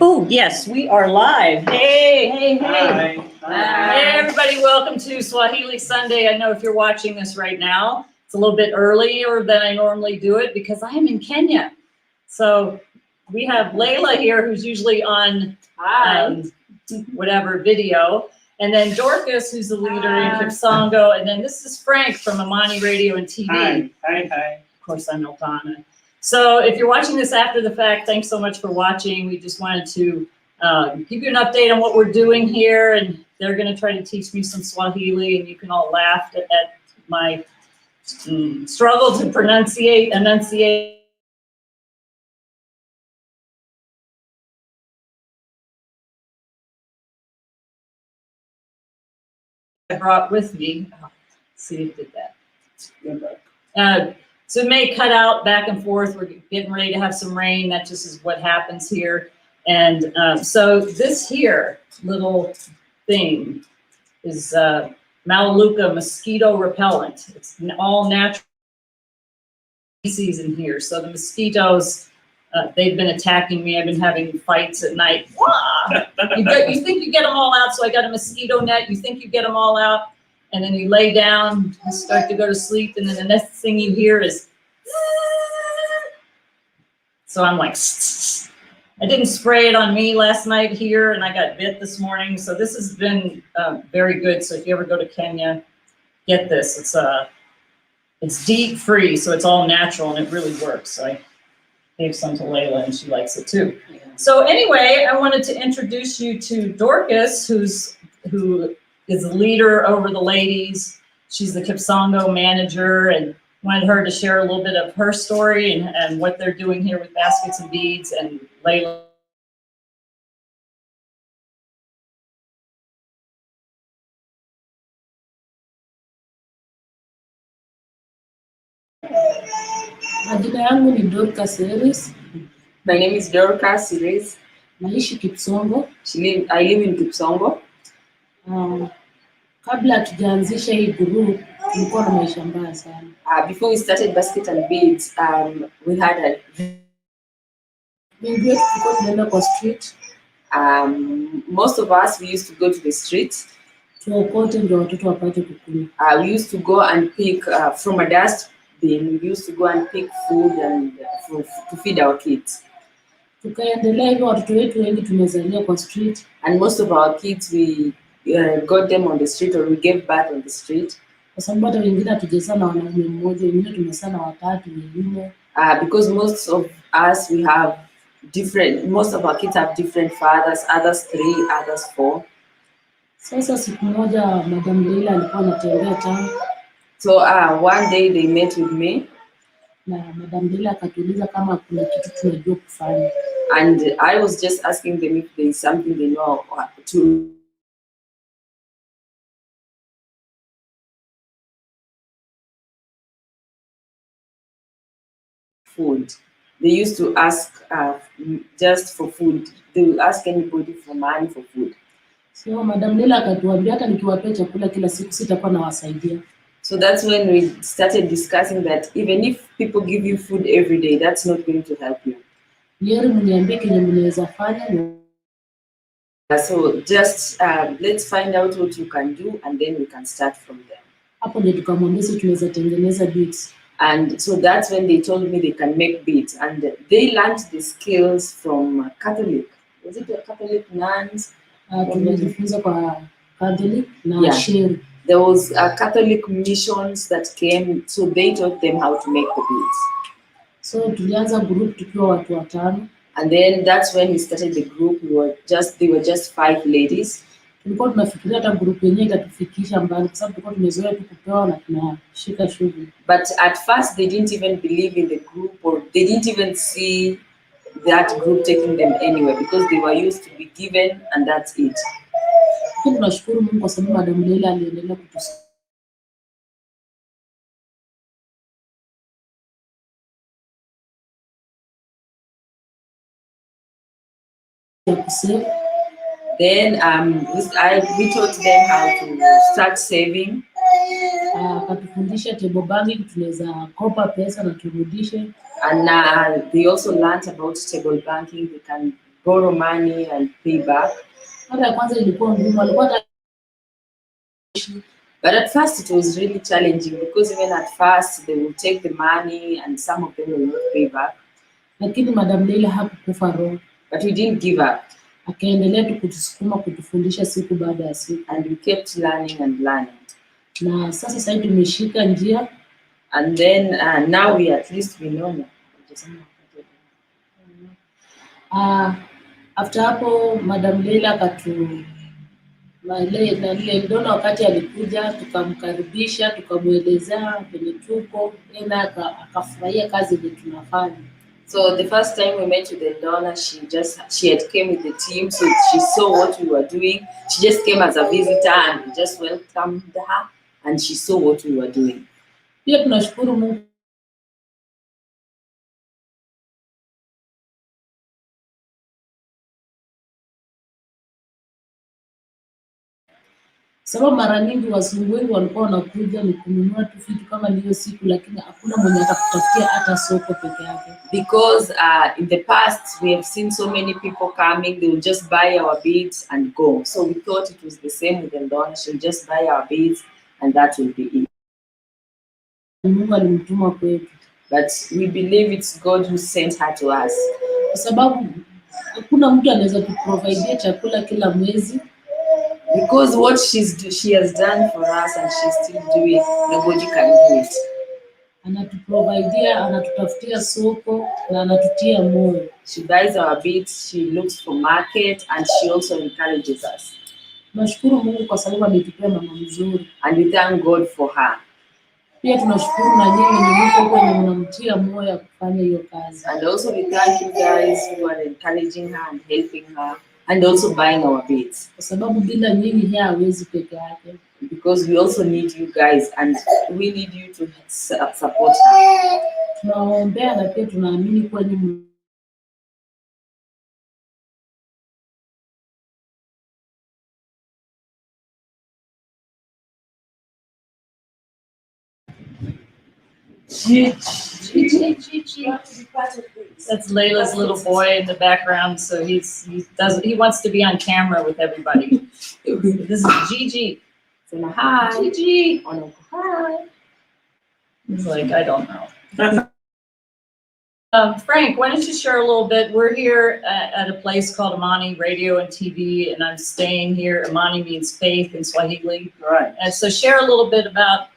Oh, yes, we are live. Hey, hey, hey. Hi. Hey, everybody, welcome to Swahili Sunday. I know if you're watching this right now, it's a little bit earlier than I normally do it because I am in Kenya. So we have Leila here, who's usually on whatever video. And then Dorcas, who's the leader in Kipsongo. And then this is Frank from Imani Radio and TV. Hi. Of course, I'm Eltana. So if you're watching this after the fact, thanks so much for watching. We just wanted to give you an update on what we're doing here. And they're going to try to teach me some Swahili, and you can all laugh at my struggle to enunciate. I brought with me. Oh, see if it did that. So it may cut out back and forth. We're getting ready to have some rain. That just is what happens here. And so this here little thing is Melaleuca mosquito repellent. It's all natural species in here. So the mosquitoes, they've been attacking me. I've been having fights at night. You think you get them all out. So I got a mosquito net. You think you get them all out. And then you lay down, you start to go to sleep, and then the next thing you hear is, so I'm like, I didn't spray it on me last night here, and I got bit this morning. So this has been very good. So if you ever go to Kenya, get this. It's DEET free, so it's all natural, and it really works. So I gave some to Leila, and she likes it too. Yeah. So anyway, I wanted to introduce you to Dorcas, who is the leader over the ladies. She's the Kipsongo manager, and wanted her to share a little bit of her story and what they're doing here with baskets and beads. And Leila. My name is Dorcas Series. Naishi Kipsongo. I live in Kipsongo. Kabla tujaanzisha hii group tulikuwa na maisha mbaya sana. Before we started basket and beads, we had tunaenda kwa street. Most of us, we used to go to the street. Tuokote ndio watoto wapate kukula. We used to go and pick from a dust bin. We used to go and pick food and to feed our kids. Tukaendelea hivyo, watoto wetu wengi tumezalia kwa street, and most of our kids we got them on the street, or we gave birth on the street. Kwa sababu hata wengine hatujazana wanaume mmoja, wengine tumesana watatu wengine. Because most of us most of our kids have different fathers, others 3, others 4. Sasa siku moja Madam Leila alikuwa anatembea town. So one day they met with me. Na Madam Leila akatuuliza kama kuna kitu tunajua kufanya. And I was just asking them if there is something they know to. Food. They used to ask just for food. They will ask anybody for money for food. So Madam Leila akatuambia hata nikiwapea chakula kila siku sitakuwa nawasaidia. So that's when we started discussing that even if people give you food every day, that's not going to help you. So just let's find out what you can do, and then we can start from there. And so that's when they told me they can make beads, and they learned the skills from Catholic. Was it a Catholic nuns? Yeah. There was Catholic missions that came, so they taught them how to make the beads. So tulianza group tukiwa watu watano. And then that's when we started the group. They were just 5 ladies. Tulikuwa tunafikiria hata group yenyewe itatufikisha mbali kwa sababu tulikuwa tumezoea tu kupewa na tunashika shughuli. But at first they didn't even believe in the group, or they didn't even see that group taking them anywhere, because they were used to be given and that's it. Tunashukuru Mungu kwa sababu Madam Leila aliendelea kutusaidia. Then we taught them how to start saving. Akatufundisha table banking, tunaweza kopa pesa na turudishe. And they also learned about table banking. They can borrow money and pay back. Mara ya kwanza ilikuwa ngumu, alikuwa hata But at first it was really challenging because even at first they would take the money and some of them will not pay back. lakini Madam Leila hakukufa roho. But we didn't give up Akaendelea tu kutusukuma kutufundisha siku baada ya siku. and we kept learning and learning. Na sasa hivi tumeshika njia. And then now we at least we know now. After hapo Madam Leila Dona wakati alikuja tukamkaribisha, tukamwelezea penye tuko, tena akafurahia kazi yenye tunafanya. So the first time we met with the donor, she had came with the team, so she saw what we were doing. She just came as a visitor and we just welcomed her and she saw what we were doing. Pia tunashukuru Mungu sababu mara nyingi wazungu wengi walikuwa wanakuja ni kununua tu vitu kama hiyo siku, lakini hakuna mwenye atakutafutia hata soko peke yake. Because in the past we have seen so many people coming, they will just buy our beads and go. So we thought it was the same with the donor. She'll just buy our beads and that will be it. Mungu alimtuma kwetu. But we believe it's God who sent her to us. Kwa sababu hakuna mtu anaweza kuprovide chakula kila mwezi. Because what she has done for us and she's still doing, nobody can do it. Anatuprovide, anatutafutia soko na anatutia moyo. She buys our beads, she looks for market and she also encourages us. Tunashukuru Mungu kwa sababu ametupea mama mzuri. And we thank God for her. Pia tunashukuru na nyinyi wenye mko kwenye mnamtia moyo ya kufanya hiyo kazi. And also we thank you guys who are encouraging her and helping her and also buying our beads. Kwa sababu bila nyinyi yeye hawezi peke yake. Because we also need you guys and we need you to support her. Tunawaombea na pia tunaamini kwa nyinyi That's Leila's little boy in the background, so he wants to be on camera with everybody. This is Gigi. So hi. Gigi. Hi. He's like, I don't know. Frank, why don't you share a little bit? We're here at a place called Imani Radio and TV, and I'm staying here. Imani means faith in Swahili. Right. And so share a little bit about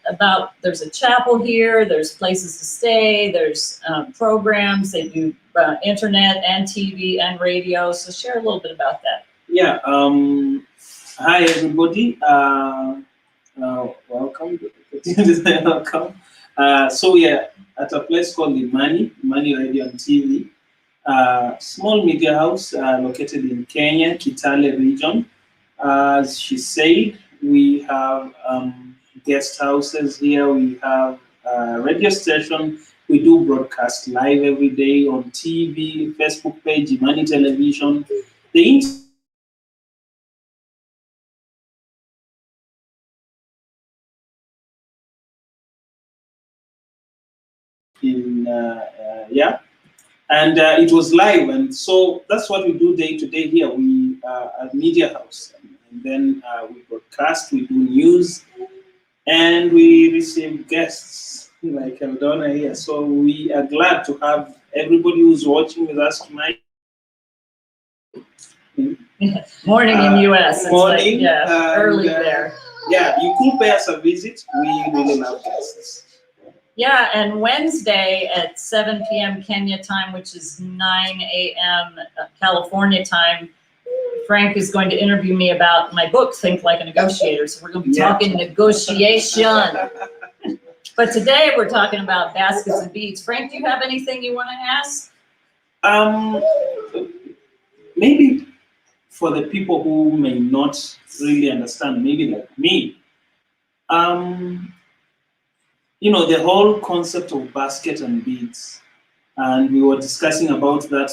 there's a chapel here, there's places to stay, there's programs, they do internet and TV and radio. So share a little bit about that. Yeah. Hi, everybody. Welcome. Welcome. So we are at a place called Imani Radio and TV. Small media house located in Kenya, Kitale region. As she said, we have guest houses here. We have a radio station. We do broadcast live every day on TV, Facebook page, Imani Television. The and it was live, and so that's what we do day to day here. We are a media house, and then we broadcast, we do news, and we receive guests like Eldona here. So we are glad to have everybody who's watching with us tonight. Morning in US. It's morning, like, early there. Yeah, you could pay us a visit. We really love guests. Yeah, and Wednesday at 7 p.m. Kenya time, which is 9 a.m. California time, Frank is going to interview me about my book, Think Like a Negotiator. So we're going to be talking negotiation. But today we're talking about baskets and beads. Frank, do you have anything you want to ask? Maybe for the people who may not really understand, maybe like me, you know, the whole concept of basket and beads, and we were discussing about that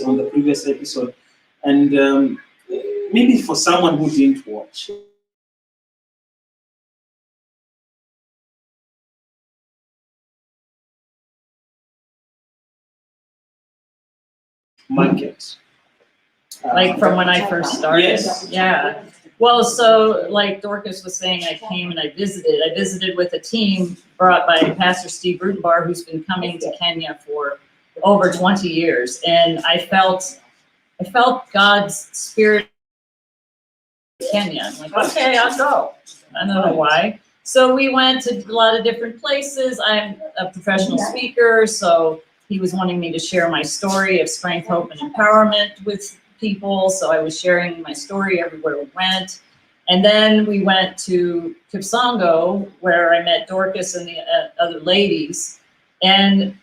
on the previous episode, and maybe for someone who didn't watch. Market. Like from when I first started? Yes. Yeah. Well, so like Dorcas was saying, I came and I visited with a team brought by Pastor Steve Rutenbar, who's been coming to Kenya for over 20 years. And I felt God's spirit in Kenya. I'm like, okay, I'll go. I don't know why. So we went to a lot of different places. I'm a professional speaker, so he was wanting me to share my story of strength, hope, and empowerment with people. So I was sharing my story everywhere we went. And then we went to Kipsongo, where I met Dorcas and the other ladies. And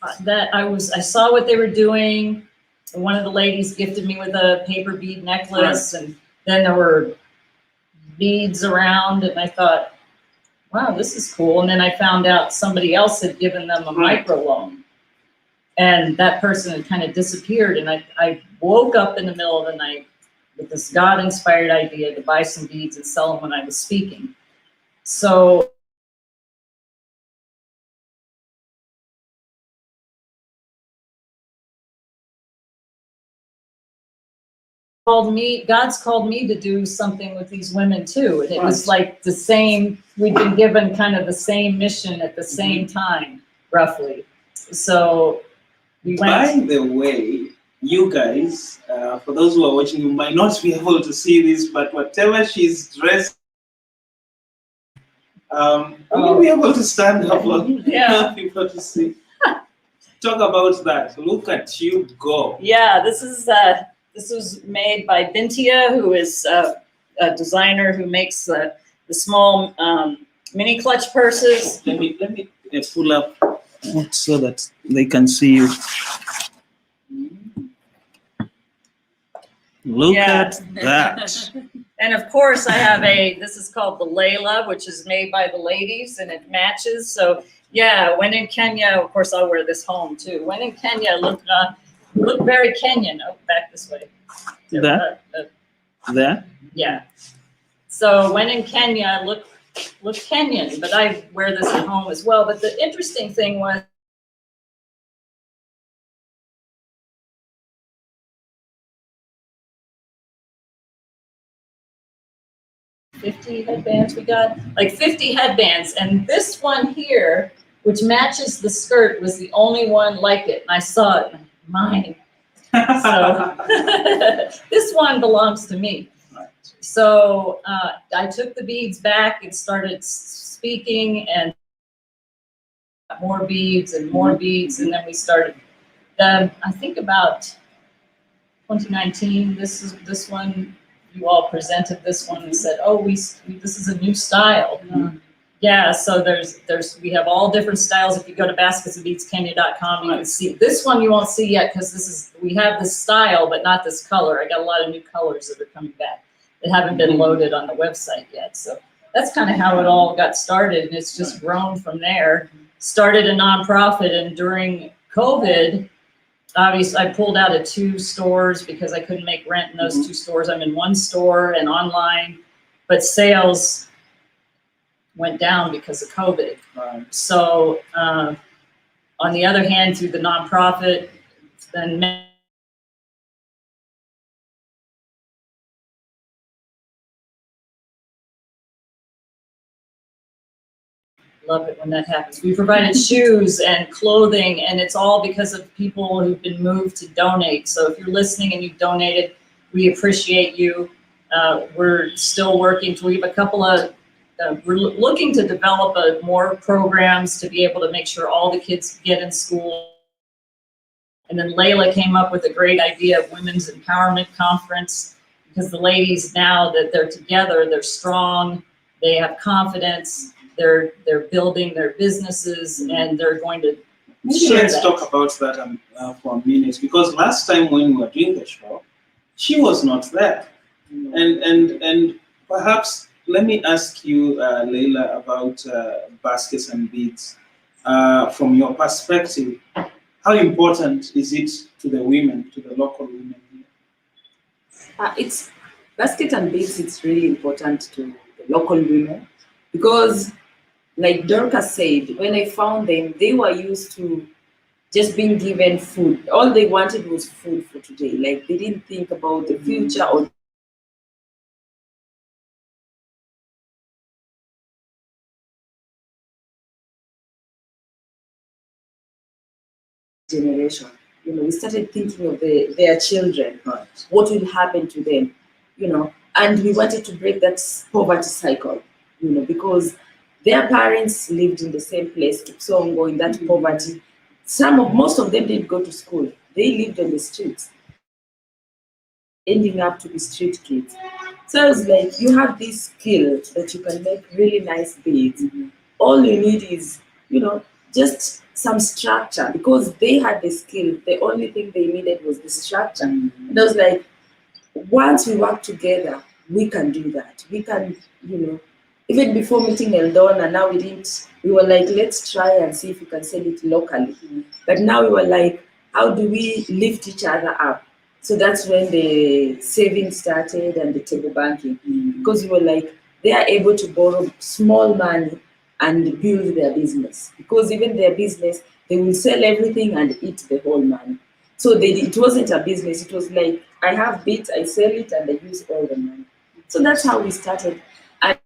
I saw what they were doing. One of the ladies gifted me with a paper bead necklace, and then there were beads around, and I thought, wow, this is cool. And then I found out somebody else had given them a microloan, and that person had kind of disappeared. And I woke up in the middle of the night with this God-inspired idea to buy some beads and sell them when I was speaking. So God's called me to do something with these women too. And it was like the same, we'd been given kind of the same mission at the same time, roughly. So we went. By the way, you guys, for those who are watching, you might not be able to see this, but whatever she's dressed, you'll be able to stand up for people to see. Talk about that. Look at you go. Yeah, this was made by Bintia, who is a designer who makes the small mini clutch purses. Let me pull up so that they can see you. Look at that. And of course I have this is called the Leila, which is made by the ladies, and it matches. So yeah, when in Kenya, of course I'll wear this home too. When in Kenya, look very Kenyan. Oh, back this way. There? Yeah. So when in Kenya, look Kenyan, but I wear this at home as well. But the interesting thing was, $50 headbands we got, like 50 headbands. And this one here, which matches the skirt, was the only one like it. And I saw it, and mine. So this one belongs to me. So I took the beads back and started speaking, and more beads and more beads. And then we started, I think about 2019, this one, you all presented this one and said, oh, this is a new style. Yeah, so we have all different styles. If you go to basketsofbeadskenya.com, you can see this one. You won't see yet because we have this style, but not this color. I got a lot of new colors that are coming back that haven't been loaded on the website yet. So that's kind of how it all got started, and it's just grown from there. Started a nonprofit, and during COVID, obviously I pulled out of 2 stores because I couldn't make rent in those 2 stores. I'm in 1 store and online, but sales went down because of COVID. So on the other hand, through the nonprofit, then love it when that happens. We provided shoes and clothing, and it's all because of people who've been moved to donate. So if you're listening and you've donated, we appreciate you. We're still working. We have a couple of we're looking to develop more programs to be able to make sure all the kids get in school. And then Leila came up with a great idea of Women's Empowerment Conference, because the ladies, now that they're together, they're strong, they have confidence, they're building their businesses, and they're going to share Let's talk about that for a minute, because last time when we were doing the show, she was not there. And perhaps let me ask you, Leila, about baskets and beads. From your perspective, how important is it to the women, to the local women here? It's basket and beads. It's really important to the local women because, like Dorcas said, when I found them, they were used to just being given food. All they wanted was food for today. Like they didn't think about the future or generation. We started thinking of their children, Right. what will happen to them, and we wanted to break that poverty cycle, because their parents lived in the same place, Kipsongo, in that poverty. Most of them didn't go to school. They lived on the streets, ending up to be street kids. So I was like, you have this skill that you can make really nice beads. All you need is, just some structure, because they had the skill. The only thing they needed was the structure. And I was like, once we work together, we can do that. We can, even before meeting Eldona, now we were like, let's try and see if we can sell it locally. But now we were like, how do we lift each other up? So that's when the savings started and the table banking, because we were like, they are able to borrow small money and build their business, because even their business, they will sell everything and eat the whole money. So it wasn't a business. It was like, I have bits, I sell it, and I use all the money. So that's how we started. And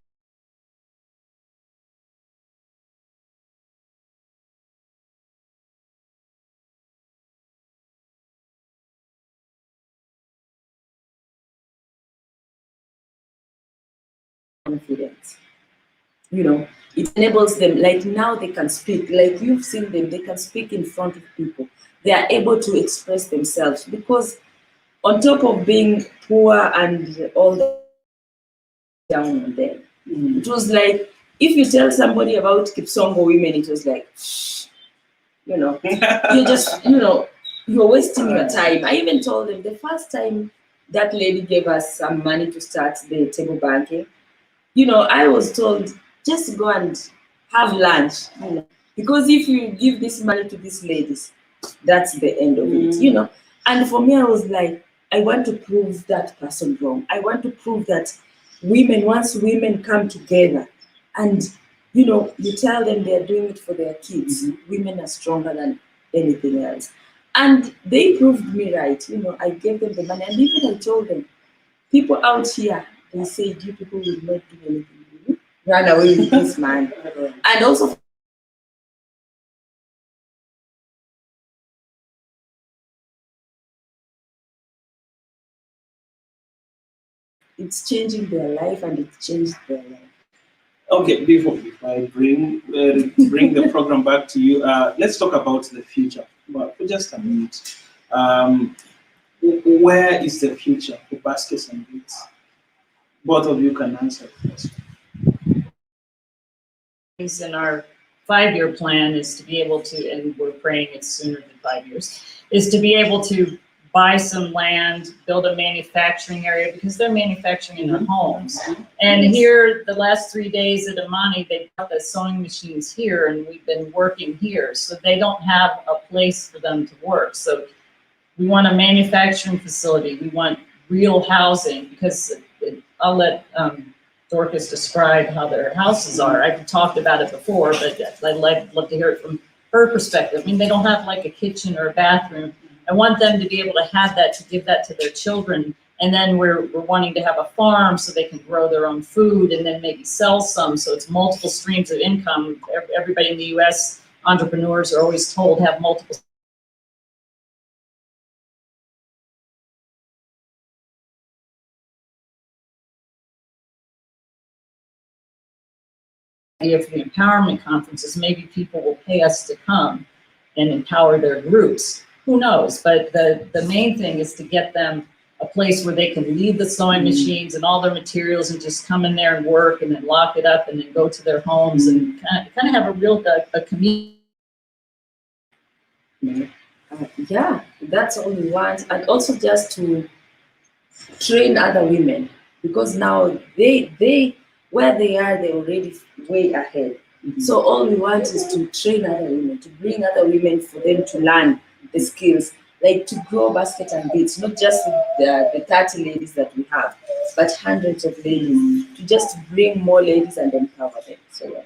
confidence. It enables them, like now they can speak, like you've seen them, they can speak in front of people. They are able to express themselves, because on top of being poor and all the down on them, it was like, if you tell somebody about Kipsongo women, it was like, you just, you're wasting your time. I even told them the first time that lady gave us some money to start the table banking, I was told, just go and have lunch, because if you give this money to these ladies, that's the end of it, And for me, I was like, I want to prove that person wrong. I want to prove that once women come together and, you tell them they're doing it for their kids, women are stronger than anything else. And they proved me right. I gave them the money. And even I told them, people out here, they say, you people will not do anything. Run away with this man. And also, it's changing their life, and it's changed their life. Okay, before I bring the program back to you, let's talk about the future. But for just a minute, where is the future for baskets and beads? Both of you can answer first. In our 5-year plan is to be able to, and we're praying it's sooner than 5 years, is to be able to buy some land, build a manufacturing area, because they're manufacturing in their homes. And here, the last 3 days at Imani, they brought the sewing machines here, and we've been working here. So they don't have a place for them to work. So we want a manufacturing facility. We want real housing, because I'll let Dorcas describe how their houses are. I've talked about it before, but I'd love to hear it from her perspective. I mean, they don't have like a kitchen or a bathroom. I want them to be able to have that, to give that to their children. And then we're wanting to have a farm so they can grow their own food and then maybe sell some. So it's multiple streams of income. Everybody in the US, entrepreneurs are always told have multiple. For the empowerment conferences, maybe people will pay us to come and empower their groups. Who knows? But the main thing is to get them a place where they can leave the sewing machines and all their materials and just come in there and work, and then lock it up and then go to their homes and kind of have a real community. Yeah, that's all we want. And also just to train other women, because now they where they are, they're already way ahead. So all we want is to train other women, to bring other women, for them to learn the skills, like to grow basket and beads, not just the 30 ladies that we have, but hundreds of ladies, to just bring more ladies and empower them. So,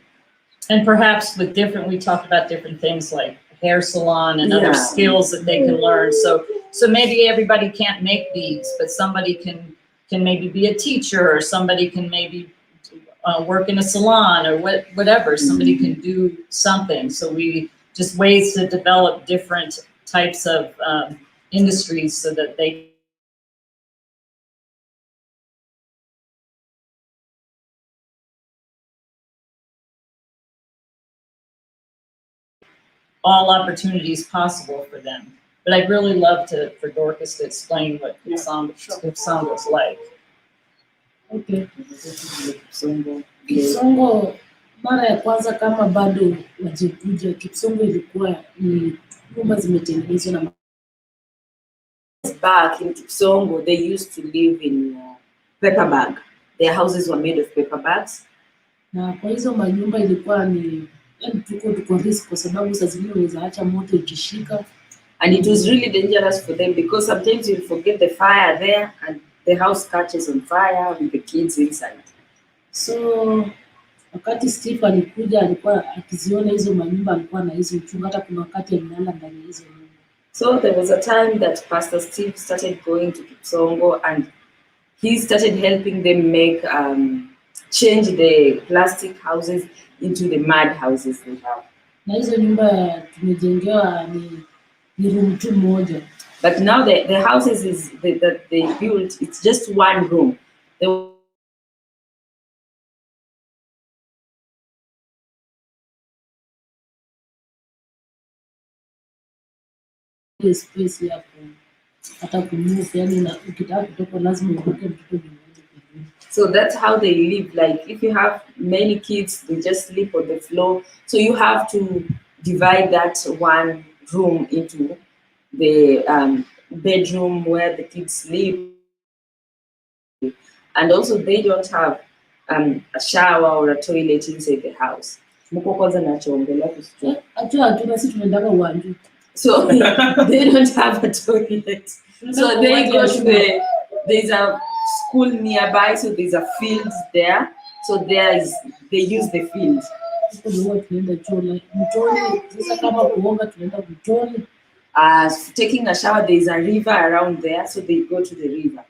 and perhaps with we talked about different things like hair salon and other skills that they can learn. So maybe everybody can't make beads, but somebody can maybe be a teacher, or somebody can maybe work in a salon, or whatever. Somebody can do something. So we just ways to develop different types of industries so that they all opportunities possible for them. But I'd really love for Dorcas to explain what Kipsongo's like. Okay. Kipsongo mara ya kwanza kama bado wajekuja, Kipsongo ilikuwa ni nyumba zimetengenezwa na back in Kipsongo, they used to live in paper bag. Their houses were made of paper bags. Na kwa hizo manyumba ilikuwa ni tuko risk kwa sababu saa zingine unaweza acha moto ikishika. And it was really dangerous for them because sometimes you forget the fire there and the house catches on fire with the kids inside. So wakati Steve alikuja, alikuwa akiziona hizo manyumba, alikuwa na hizo uchungu, hata kuna wakati alilala ndani hizo nyumba. So there was a time that Pastor Steve started going to Kipsongo and he started helping them make change the plastic houses into the mud houses they have. Na hizo nyumba tumejengewa ni room tu moja. But now the houses that they built, it's just one room. Space ya hata kumove, yani ukitaka kutoka lazima utoke mtoto nyumbani. So that's how they live. Like if you have many kids, they just sleep on the floor. So you have to divide that one room into the bedroom where the kids sleep. And also they don't have a shower or a toilet inside the house. So they don't have a toilet. So they go to there's a school nearby, so there's a field there. So they use the field. Taking a shower, there's a river around there, so they go to the river.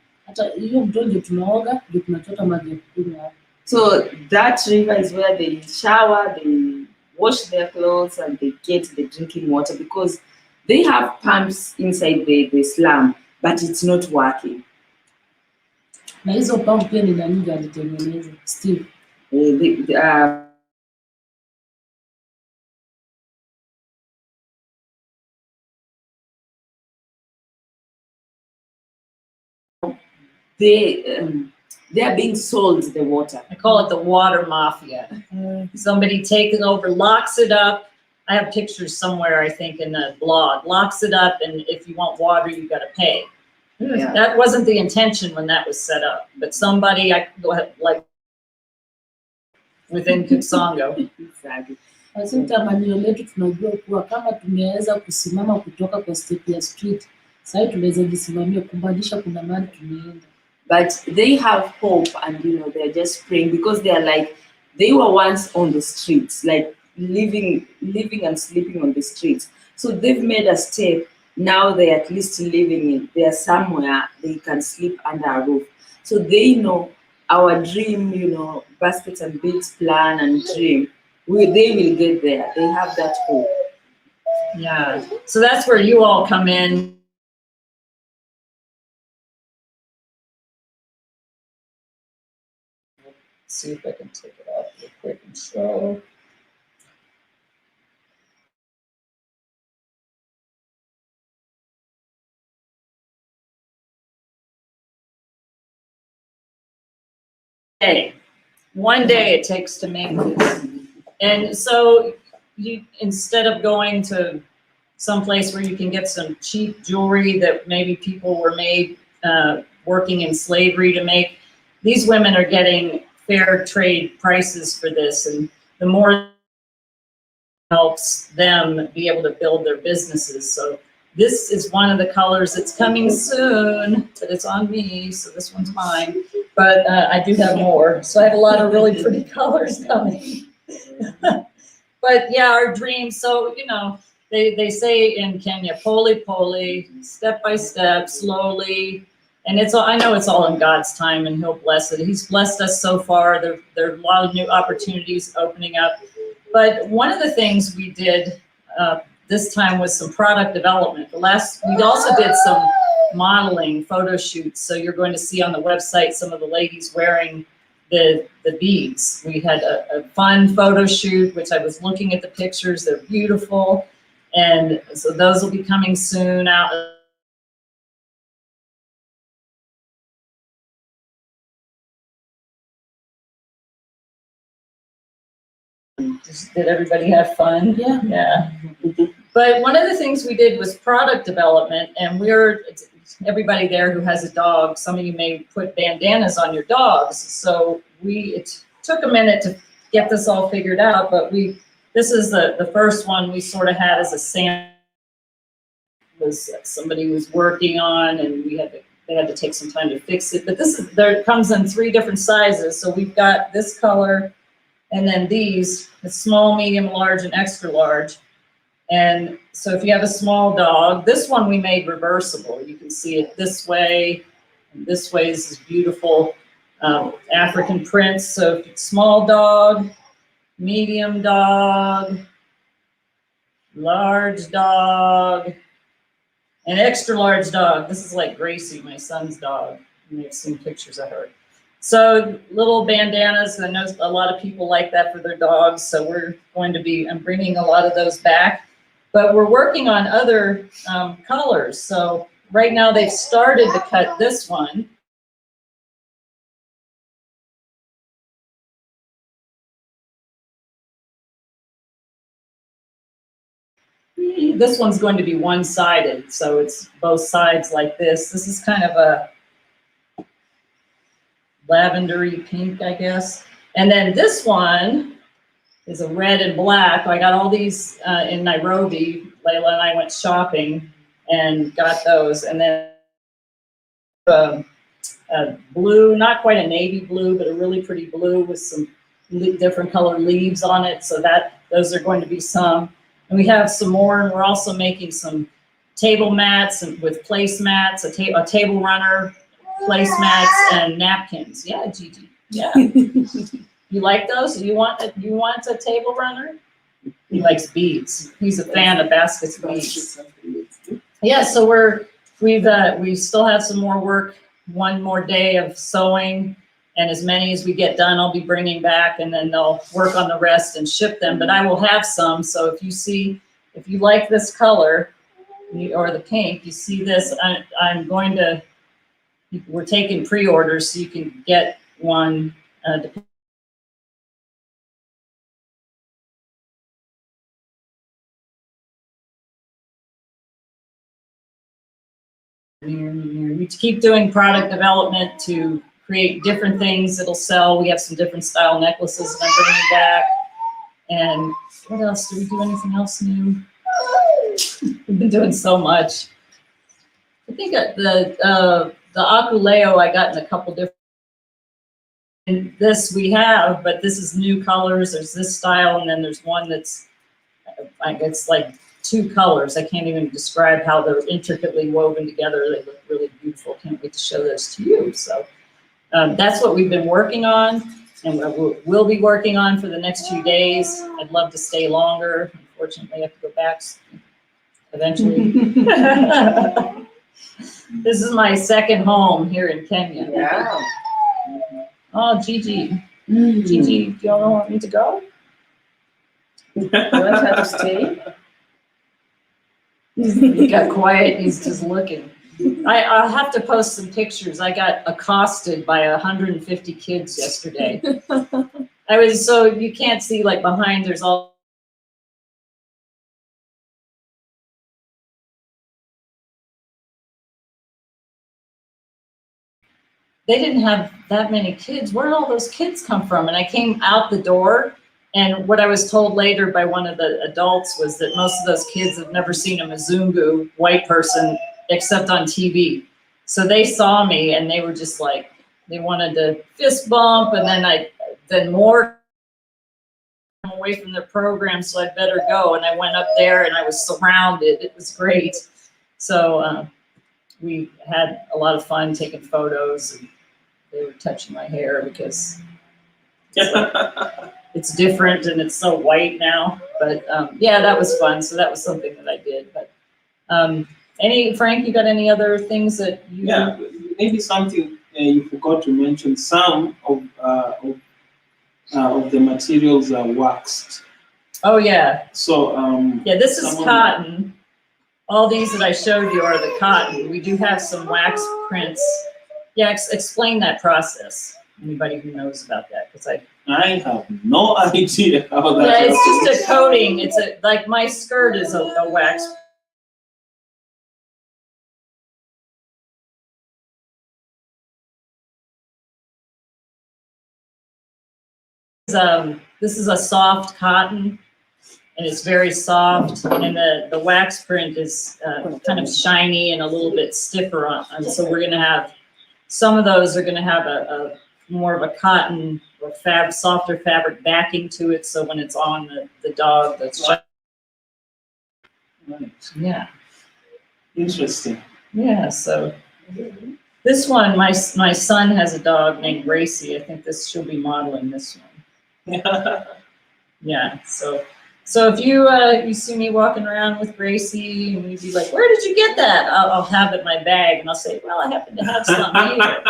So that river is where they shower, they wash their clothes, and they get the drinking water because they have pumps inside the slum, but it's not working. Na hizo pump pia ni nani alitengeneza? Steve. They are being sold the water. I call it the water mafia. Somebody taking over, locks it up. I have pictures somewhere, I think, in a blog. Locks it up, and if you want water, you got to pay. Yeah. That wasn't the intention when that was set up, but somebody like within Kipsongo. Exactly. Basi tamanio letu tunajua kuwa kama tumeweza kusimama kutoka kwa step ya street, sasa tunaweza jisimamia kubadilisha kuna mahali tumeenda. But they have hope, and they're just praying because they were once on the streets, like living and sleeping on the streets. So they've made a step. Now they're at least they are somewhere they can sleep under a roof. So they know our dream, baskets and beads plan and dream. They will get there. They have that hope. Yeah. So that's where you all come in. Let's see if I can take it off real quick and show. One day it takes to make this. And so you, instead of going to some place where you can get some cheap jewelry that maybe people were made working in slavery to make, these women are getting fair trade prices for this, and the more helps them be able to build their businesses. So this is one of the colors that's coming soon, but it's on me, so this one's mine. But I do have more, so I have a lot of really pretty colors coming. But yeah, our dream. So they say in Kenya, pole pole, step by step, slowly. And it's all, I know it's all in God's time, and He'll bless it. He's blessed us so far. There are a lot of new opportunities opening up. But one of the things we did this time was some product development. We also did some modeling photo shoots. So you're going to see on the website some of the ladies wearing the beads. We had a fun photo shoot, which I was looking at the pictures. They're beautiful. And so those will be coming soon out. Did everybody have fun? Yeah. Yeah. But one of the things we did was product development, and everybody there who has a dog, some of you may put bandanas on your dogs. So it took a minute to get this all figured out, but this is the first one we sort of had as a sample. Somebody was working on, and they had to take some time to fix it. But it comes in 3 different sizes. So we've got this color, and then these, the small, medium, large, and extra large. And so if you have a small dog, this one we made reversible. You can see it this way, and this way. This is beautiful African prints. So if it's small dog, medium dog, large dog, and extra large dog. This is like Gracie, my son's dog. You may have seen pictures of her. So little bandanas, I know a lot of people like that for their dogs, so I'm bringing a lot of those back. But we're working on other colors. So right now they've started to cut this one. This one's going to be one-sided, so it's both sides like this. This is kind of a lavendery pink, I guess. And then this one is a red and black. I got all these in Nairobi. Leila and I went shopping and got those. And then blue, not quite a navy blue, but a really pretty blue with some different color leaves on it. So those are going to be some. And we have some more, and we're also making some table mats and with placemats, a table runner, placemats, and napkins. Yeah, Gigi. Yeah. You like those? You want a table runner? He likes beads. He's a fan of baskets of beads. Yeah, so we still have some more work, one more day of sewing, and as many as we get done, I'll be bringing back, and then they'll work on the rest and ship them. But I will have some, so if you like this color or the pink, you see this, we're taking pre-orders so you can get one. We keep doing product development to create different things that'll sell. We have some different style necklaces that I'm bringing back. And what else? Do we do anything else new? We've been doing so much. I think the Akuleo I got in a couple different. And this we have, but this is new colors. There's this style, and then there's one that's, it's like 2 colors. I can't even describe how they're intricately woven together. They look really beautiful. Can't wait to show those to you. So that's what we've been working on, and we'll be working on for the next few days. I'd love to stay longer. Unfortunately, I have to go back eventually. This is my second home here in Kenya. Yeah. Oh, Gigi. Gigi, do you all want me to go? You want her to stay? He got quiet. He's just looking. I'll have to post some pictures. I got accosted by 150 kids yesterday. So you can't see, like, behind there's all. They didn't have that many kids. Where did all those kids come from? And I came out the door, and what I was told later by one of the adults was that most of those kids have never seen a Mzungu white person except on TV. So they saw me, and they were just like, they wanted to fist bump, and then more away from their program, so I better go. And I went up there and I was surrounded. It was great. So we had a lot of fun taking photos, and they were touching my hair because it's different and it's so white now. But yeah, that was fun. So that was something that I did. But Frank, you got any other things that you? Yeah, maybe something you forgot to mention. Some of the materials are waxed. Oh yeah. So yeah, this is cotton. All these that I showed you are the cotton. We do have some wax prints. Yeah, explain that process. Anybody who knows about that, because I have no idea how that. Yeah, it's just a coating. It's like my skirt is a wax. This is a soft cotton, and it's very soft, and the wax print is kind of shiny and a little bit stiffer on. So we're gonna have some of those are gonna have a more of a cotton or softer fabric backing to it. So when it's on the dog, that's shiny. Right. Yeah. Interesting. Yeah. So this one, my son has a dog named Gracie. I think she'll be modeling this one. Yeah. So if you see me walking around with Gracie and you'd be like, "Where did you get that?" I'll have it in my bag and I'll say, "Well, I happen to have some here."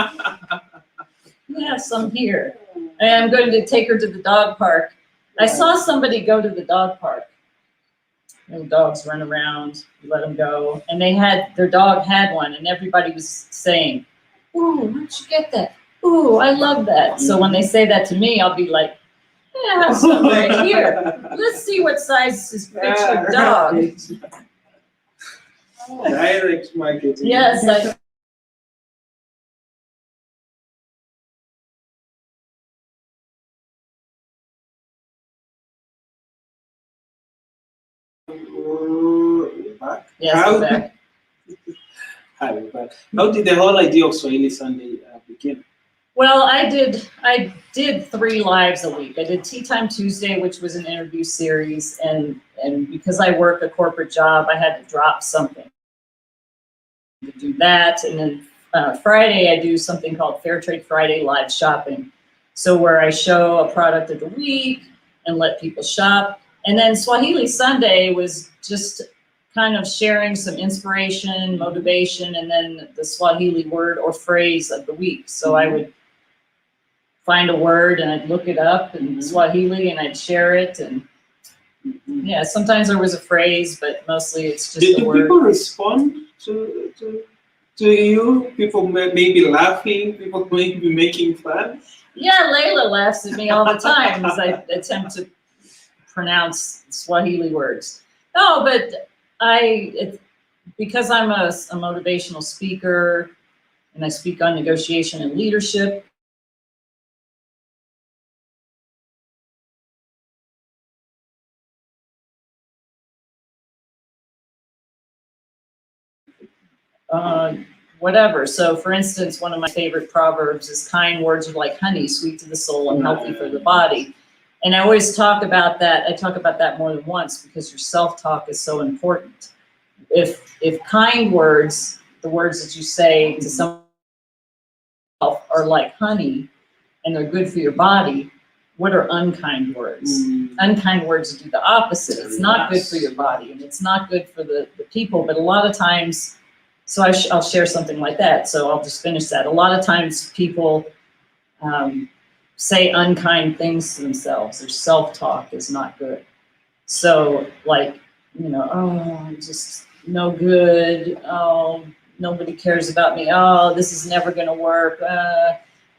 I have some here. And I'm going to take her to the dog park. I saw somebody go to the dog park. The dogs run around, you let them go, and their dog had one, and everybody was saying, "Ooh, where'd you get that? Ooh, I love that." So when they say that to me, I'll be like, "Yeah, I have some right here. Let's see what size fits your dog." Direct marketing. Yes, Back. yes, I'm back. Hi, we're back. How did the whole idea of Swahili Sunday begin? Well, I did 3 lives a week. I did Tea Time Tuesday, which was an interview series, and because I work a corporate job, I had to drop something to do that. And then Friday, I do something called Fair Trade Friday Live Shopping. So where I show a product of the week and let people shop. And then Swahili Sunday was just kind of sharing some inspiration, motivation, and then the Swahili word or phrase of the week. So I would find a word and I'd look it up in Swahili and I'd share it. And yeah, sometimes there was a phrase, but mostly it's just a word. Did people respond to you? People maybe laughing, people maybe making fun? Yeah, Leila laughs at me all the time as I attempt to pronounce Swahili words. No, but because I'm a motivational speaker and I speak on negotiation and leadership. Whatever. So for instance, one of my favorite proverbs is kind words are like honey, sweet to the soul and healthy for the body. And I always talk about that. I talk about that more than once because your self-talk is so important. If kind words, the words that you say to someone else are like honey and they're good for your body, what are unkind words? Unkind words do the opposite. It's not good for your body and it's not good for the people, but a lot of times, so I'll share something like that. So I'll just finish that. A lot of times people say unkind things to themselves. Their self-talk is not good. So like, oh, I'm just no good. Oh, nobody cares about me. Oh, this is never going to work.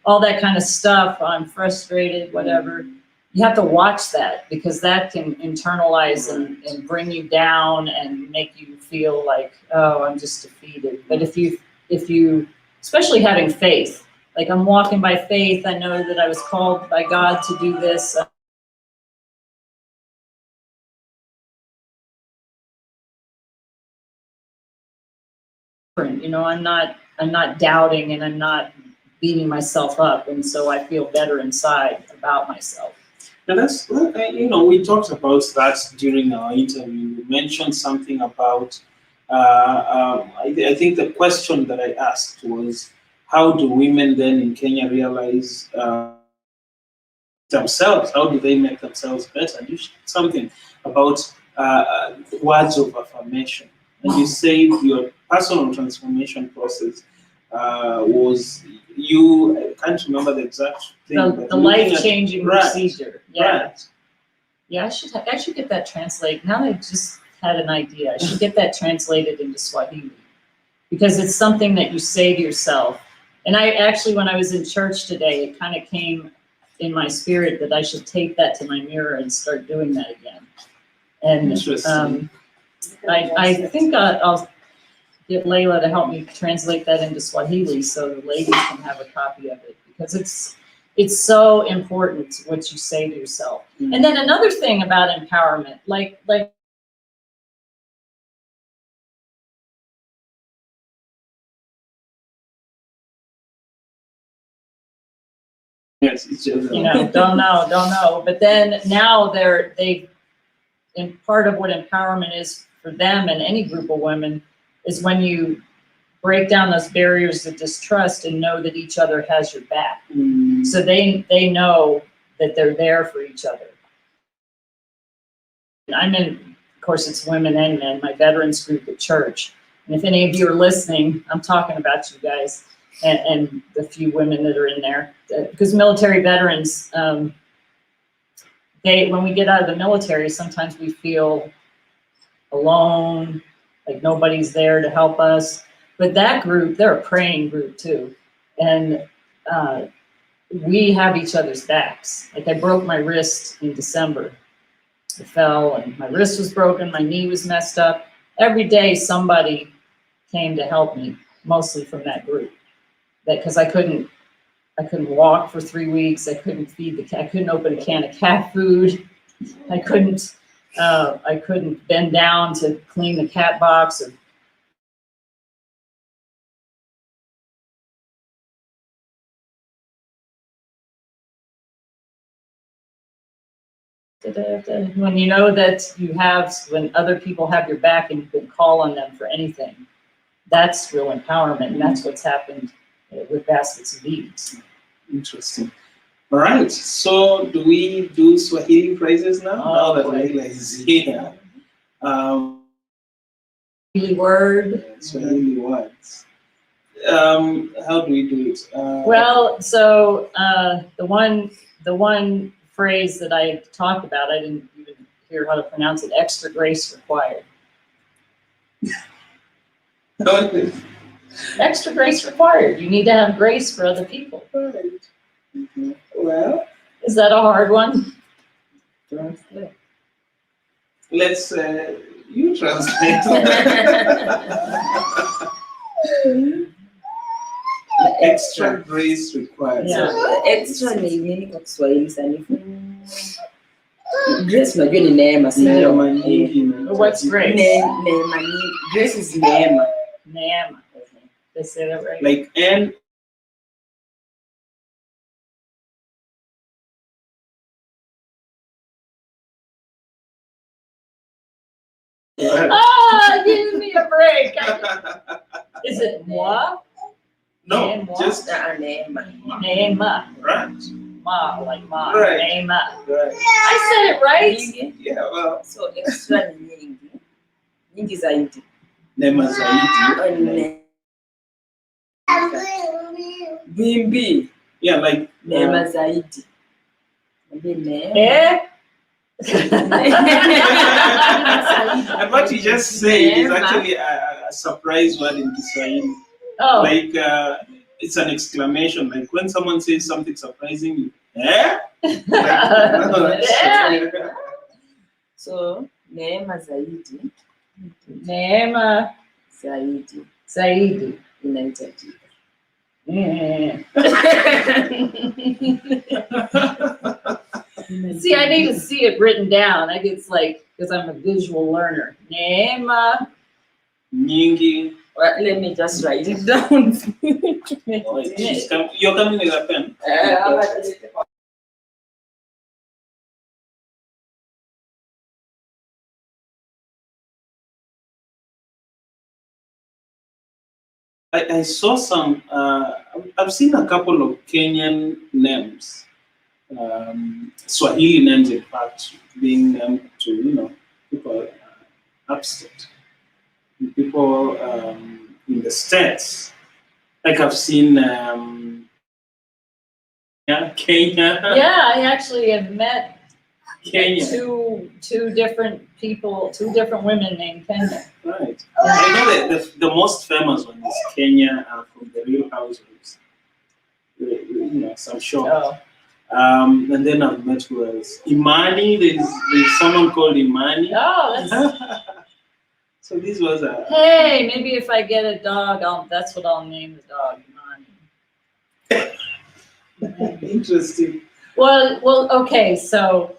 All that kind of stuff. I'm frustrated, whatever. You have to watch that because that can internalize and bring you down and make you feel like, oh, I'm just defeated. But if you, especially having faith, like I'm walking by faith, I know that I was called by God to do this. I'm not doubting and I'm not beating myself up. And so I feel better inside about myself. And that's, we talked about that during our interview. You mentioned something about, I think the question that I asked was, how do women then in Kenya realize themselves? How do they make themselves better? And you said something about words of affirmation. And you said your personal transformation process was I can't remember the exact thing. The life-changing procedure. Yeah. Right. Yeah, I should get that translated. Now I just had an idea. I should get that translated into Swahili, because it's something that you say to yourself. And I actually, when I was in church today, it kind of came in my spirit that I should take that to my mirror and start doing that again. And I think I'll get Leila to help me translate that into Swahili so the ladies can have a copy of it, because it's so important what you say to yourself. Mm-hmm. And then another thing about empowerment, like yes, it's just, don't know. But then now and part of what empowerment is for them and any group of women is when you break down those barriers of distrust and know that each other has your back. Mm. So they know that they're there for each other. I'm in, of course, it's women and men, my veterans group at church. And if any of you are listening, I'm talking about you guys and the few women that are in there. Because military veterans, when we get out of the military, sometimes we feel alone, like nobody's there to help us. But that group, they're a praying group too. And we have each other's backs. Like I broke my wrist in December. I fell and my wrist was broken, my knee was messed up. Every day somebody came to help me, mostly from that group. Because I couldn't walk for 3 weeks. I couldn't feed the cat. I couldn't open a can of cat food. I couldn't bend down to clean the cat box. When you know that when other people have your back and you can call on them for anything, that's real empowerment, and that's what's happened with Baskets of Beads. Interesting. All right, so do we do Swahili phrases now? Now that Leila is here. Swahili word. Swahili words. How do we do it? Well, so the one phrase that I talked about, I didn't even hear how to pronounce it. Extra grace required. Extra grace required. You need to have grace for other people. Right. Mm-hmm. Well, is that a hard one? Translate. Let's you translate. Extra grace required. Yeah. So, extra ni nini kwa Kiswahili sanifu? Grace unajua ni neema, si neema nyingi. What's grace? Neema nyingi. Grace is neema. Neema. They say that right? Like N. Give me a break. Is it moi? No, Neema. just neema. Neema. Right. Ma, like ma. Right. Neema. Right. I said it right. Yeah, well. So extra ni nyingi. Nyingi zaidi. Neema zaidi. Bimbi. Yeah, like neema zaidi. Neema. Eh? And what you just said is actually a surprise word in Kiswahili. Oh. Like it's an exclamation. Like when someone says something surprising, you, eh? Yeah. So neema zaidi. Neema zaidi. Zaidi. Inahitajika. See, I need to see it written down. I guess because I'm a visual learner. Neema nyingi. Well, let me just write it down. You're coming with a pen. I saw some. I've seen a couple of Kenyan names, Swahili names, in fact, being named to people upstate, people in the States. Like I've seen Kenya. Yeah, I actually have met Kenya. two different people, two different women named Kenya. Right. I know that the most famous one is Kenya from the Real Housewives. Some show. Oh. And then I've met who else? Imani. There's someone called Imani. Oh, that's. So this was a. Hey, maybe if I get a dog, that's what I'll name the dog, Imani. Interesting. Well, okay, so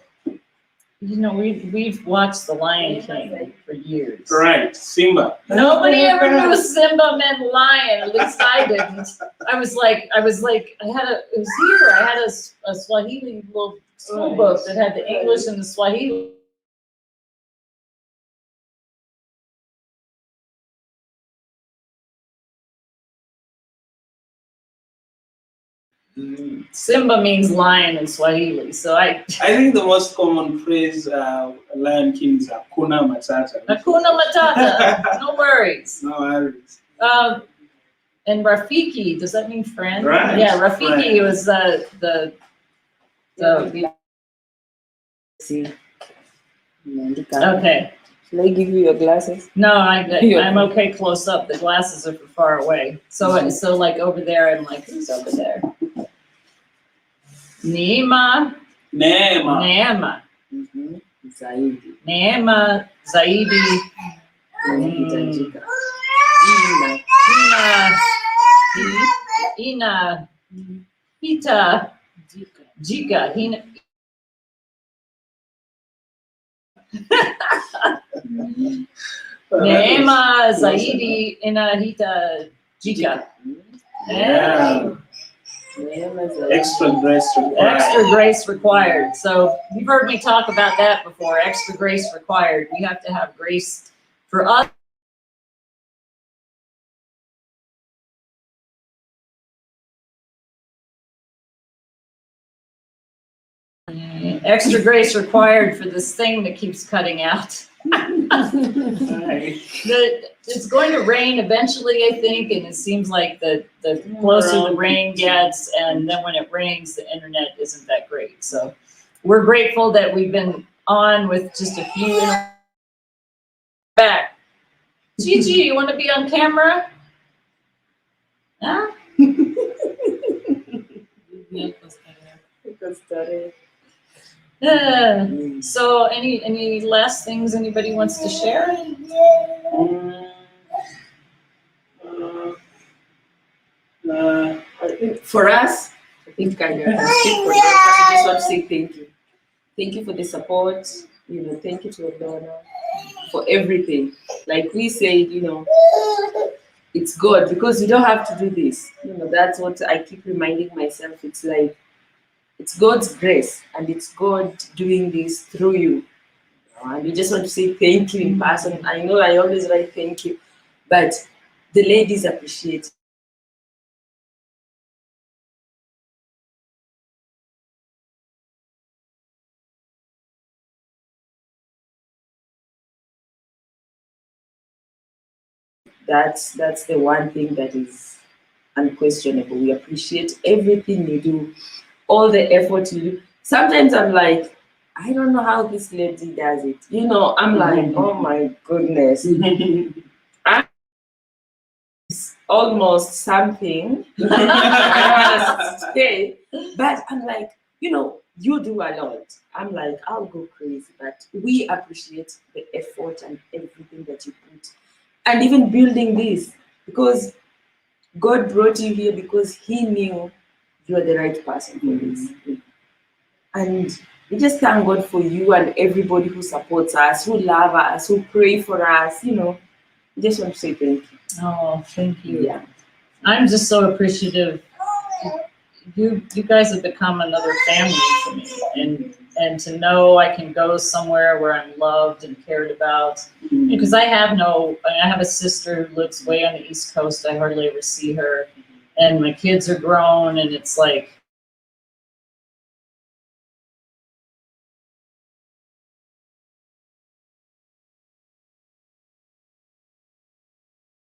we've watched The Lion King for years. Right, Simba. Nobody ever knew Simba meant lion. At least I didn't. I was like, it was here. I had a Swahili little school book that had the English and the Swahili. Simba means lion in Swahili, so I think the most common phrase Lion King is Hakuna Matata. Hakuna Matata, no worries. No worries. And Rafiki, does that mean friend? Right. Yeah, Rafiki was the See. okay. Should I give you your glasses? No, I'm okay close up. The glasses are far away. So like over there, I'm like, who's over there? Neema. Neema. Zaidi. Neema Zaidi. Inahitajika. Ina Hita Jika Hina. Neema Zaidi Inahita Jika. Yeah. Extra grace required. Extra grace required. So you've heard me talk about that before. Extra grace required. We have to have grace for us. Extra grace required for this thing that keeps cutting out. It's going to rain eventually, I think, and it seems like the closer the rain gets, and then when it rains, the internet isn't that great. So we're grateful that we've been on with just a few. Back. Gigi, you want to be on camera? Huh? So any last things anybody wants to share? For us, I think I can speak for us. I just want to say thank you. Thank you for the support. Thank you to your donor for everything. Like we said, it's God, because you don't have to do this. That's what I keep reminding myself. It's like, it's God's grace, and it's God doing this through you. And we just want to say thank you in person. I know I always write thank you, but the ladies appreciate it. That's the one thing that is unquestionable. We appreciate everything you do, all the effort you do. Sometimes I'm like, I don't know how this lady does it. I'm like, oh my goodness. It's almost something. I want to say, but I'm like, you do a lot. I'm like, I'll go crazy, but we appreciate the effort and everything that you put. And even building this, because God brought you here because He knew you are the right person for this. And we just thank God for you and everybody who supports us, who love us, who pray for us. We just want to say thank you. Oh, thank you. Yeah. I'm just so appreciative. You guys have become another family for me, and and to know I can go somewhere where I'm loved and cared about. Because I have a sister who lives way on the East Coast. I hardly ever see her. And my kids are grown, and it's like,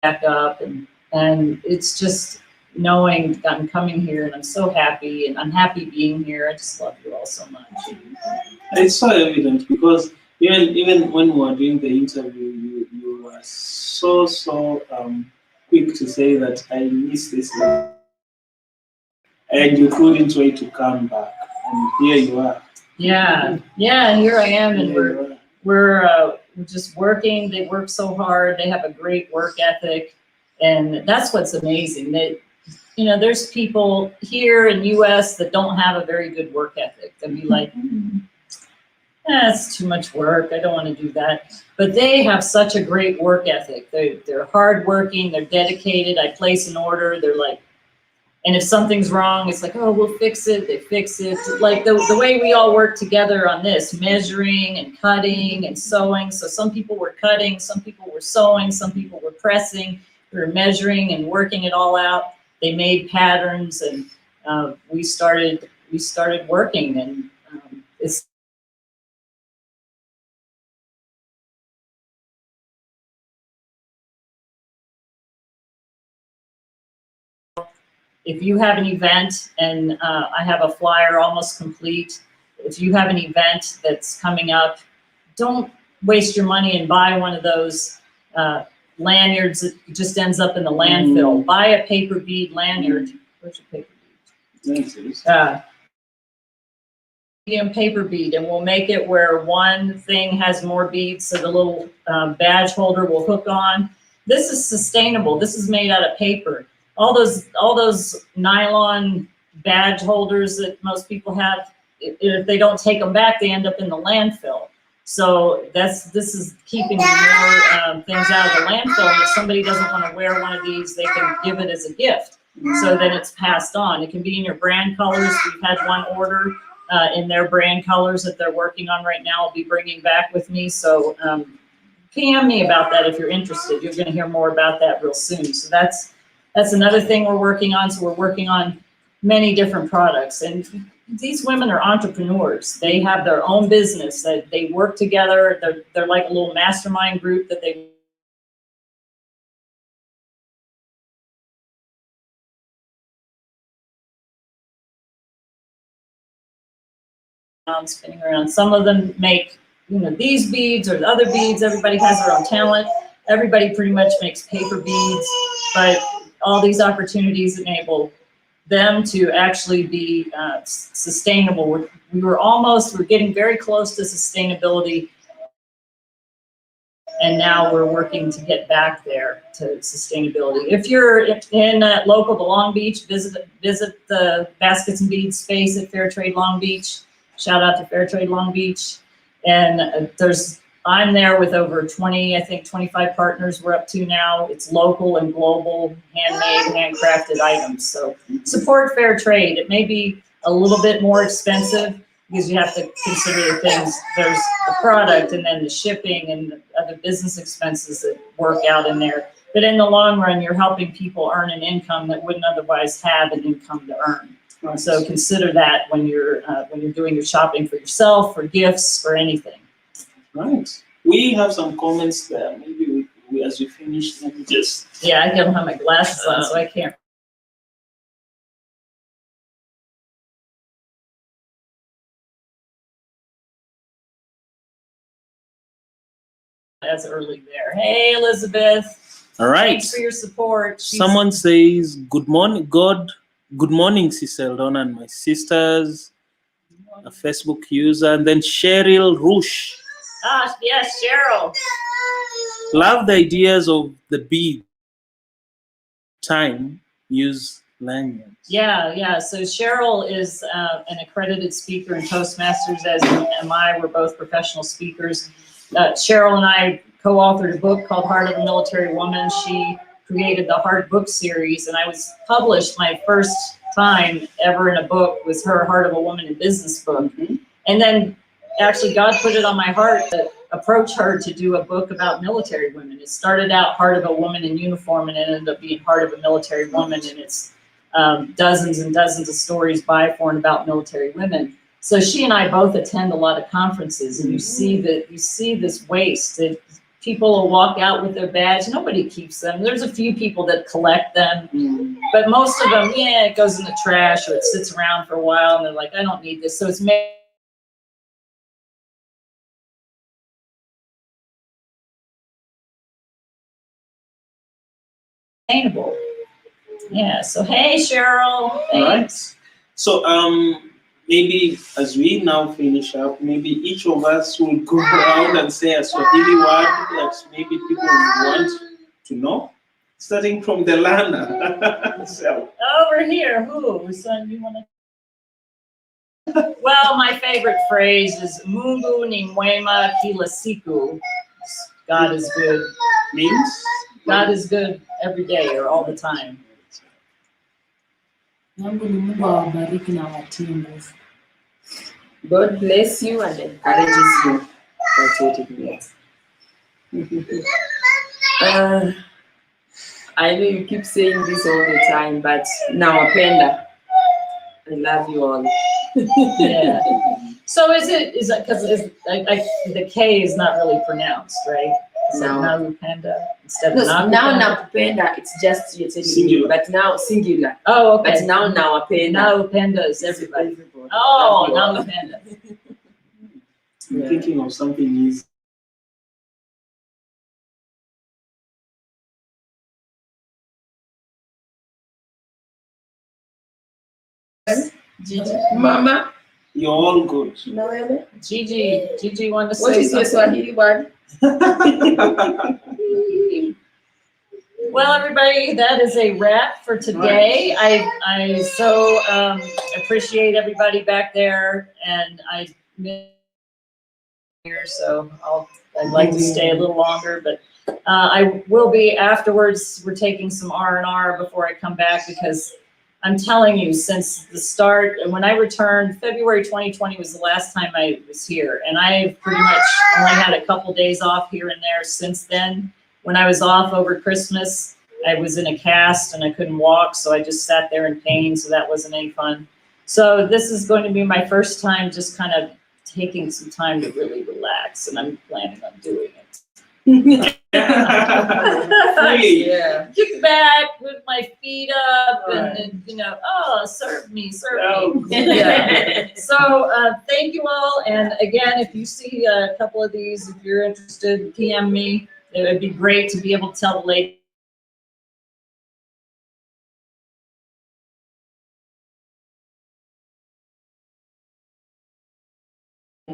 back up, and it's just knowing that I'm coming here, and I'm so happy, and I'm happy being here. I just love you all so much. It's so evident because even when we were doing the interview, you were so quick to say that I miss this life. And you couldn't wait to come back, and here you are. Yeah, here I am, and we're just working. They work so hard. They have a great work ethic, and that's what's amazing. There's people here in U.S. that don't have a very good work ethic. They'll be like, it's too much work. I don't want to do that. But they have such a great work ethic. They're hardworking. They're dedicated. I place an order. They're like, and if something's wrong, it's like, oh, we'll fix it. They fix it. Like the way we all work together on this, measuring and cutting and sewing. So some people were cutting, some people were sewing, some people were pressing. We were measuring and working it all out. They made patterns, and we started working, and it's. If you have an event, and I have a flyer almost complete, if you have an event that's coming up, don't waste your money and buy one of those lanyards that just ends up in the landfill. Buy a paper bead lanyard. Where's your paper bead? Medium paper bead, and we'll make it where one thing has more beads, so the little badge holder will hook on. This is sustainable. This is made out of paper. All those nylon badge holders that most people have, if they don't take them back, they end up in the landfill. So this is keeping more things out of the landfill. And if somebody doesn't want to wear one of these, they can give it as a gift. So then it's passed on. It can be in your brand colors. We've had one order in their brand colors that they're working on right now. I'll be bringing back with me. So PM me about that if you're interested. You're going to hear more about that real soon. So that's another thing we're working on. So we're working on many different products. And these women are entrepreneurs. They have their own business. That they work together. They're like a little mastermind group that they spinning around. Some of them make, these beads or the other beads. Everybody has their own talent. Everybody pretty much makes paper beads, but all these opportunities enable them to actually be sustainable. We're getting very close to sustainability, and now we're working to get back there to sustainability. If you're in local to Long Beach, visit the Baskets and Beads space at Fairtrade Long Beach. Shout out to Fairtrade Long Beach. And I'm there with over 25 partners we're up to now. It's local and global, handmade, handcrafted items. So support fair trade. It may be a little bit more expensive because you have to consider the things. There's the product and then the shipping and the other business expenses that work out in there. But in the long run, you're helping people earn an income that wouldn't otherwise have an income to earn. Right. So consider that when you're doing your shopping for yourself, for gifts, for anything. Right. We have some comments there. Maybe we as we finish, maybe just. Yeah, I don't have my glasses on, so I can't. As early there. Hey, Elizabeth. All right. Thanks for your support. Someone says, good morning, God. Good morning, Sister Eldona and my sisters. A Facebook user. And then Cheryl Rush. Ah, yes, Cheryl. Love the ideas of the bead time use lanyards. Yeah. So Cheryl is an accredited speaker in Toastmasters, as am I. We're both professional speakers. Cheryl and I co-authored a book called Heart of a Military Woman. She created the Heart book series, and I was published my first time ever in a book was her Heart of a Woman in Business book. Mm-hmm. And then actually God put it on my heart to approach her to do a book about military women. It started out Heart of a Woman in Uniform, and it ended up being Heart of a Military Woman, and it's dozens and dozens of stories by, for, and about military women. So she and I both attend a lot of conferences, and you see this waste that people will walk out with their badge. Nobody keeps them. There's a few people that collect them, but most of them, it goes in the trash or it sits around for a while, and they're like, I don't need this. So it's sustainable. Yeah. So hey, Cheryl. Thanks. Right. So maybe as we now finish up, maybe each of us will go around and say a Swahili word that maybe people want to know, starting from the learner. So. Over here, who? Son, you want to? Well, my favorite phrase is Mungu ni mwema kila siku. God is good. Means? God is good every day or all the time. Mungu ni Mungu awabariki na awatie nguvu. God bless you and encourages you. That's what it means. I know you keep saying this all the time, but nawapenda. I love you all. Yeah. So is it because the K is not really pronounced, right? Is No. it Nalupenda instead of No, Nakupenda? now nakupenda, it's just you're telling Singular. me, but now singular. Oh, okay. But now nawapenda. Nalupenda is everybody. Everybody. Oh, Love you all. Nalupenda. I'm thinking of something easy. Gigi. Mama. You're all good. Na wewe? Gigi, want to say What is your something? Swahili word? Well, everybody, that is a wrap for today. I so appreciate everybody back there, and I here, so I'd like to stay a little longer, but I will be afterwards. We're taking some R&R before I come back, because I'm telling you, since the start, and when I returned, February 2020 was the last time I was here, and I've pretty much only had a couple days off here and there since then. When I was off over Christmas, I was in a cast and I couldn't walk, so I just sat there in pain, so that wasn't any fun. So this is going to be my first time just kind of taking some time to really relax, and I'm planning on doing it. Yeah. Kick back with my feet up, and serve me. Yeah. So thank you all, and again, if you see a couple of these, if you're interested, PM me. It would be great to be able to tell the ladies.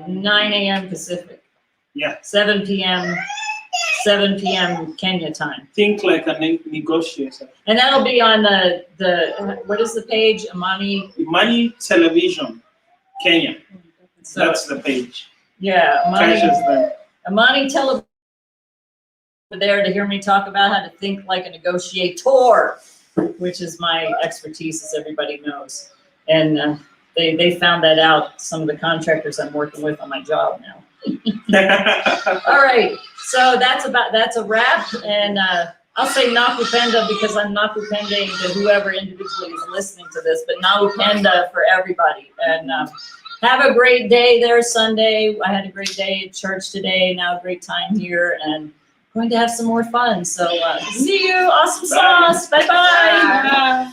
9 a.m. Pacific. Yeah. 7 p.m. Kenya time. Think like a negotiator. And that'll be on the what is the page? Imani Television, Kenya. So, That's the page. yeah, Catches them. Imani Television there to hear me talk about how to think like a negotiator, which is my expertise, as everybody knows. And they found that out, some of the contractors I'm working with on my job now. All right, so that's a wrap, and I'll say nakupenda because I'm nakupending to whoever individually is listening to this, but nakupenda for everybody. And have a great day there Sunday. I had a great day at church today, now a great time here, and going to have some more fun. So see you, awesome sauce. Bye-bye.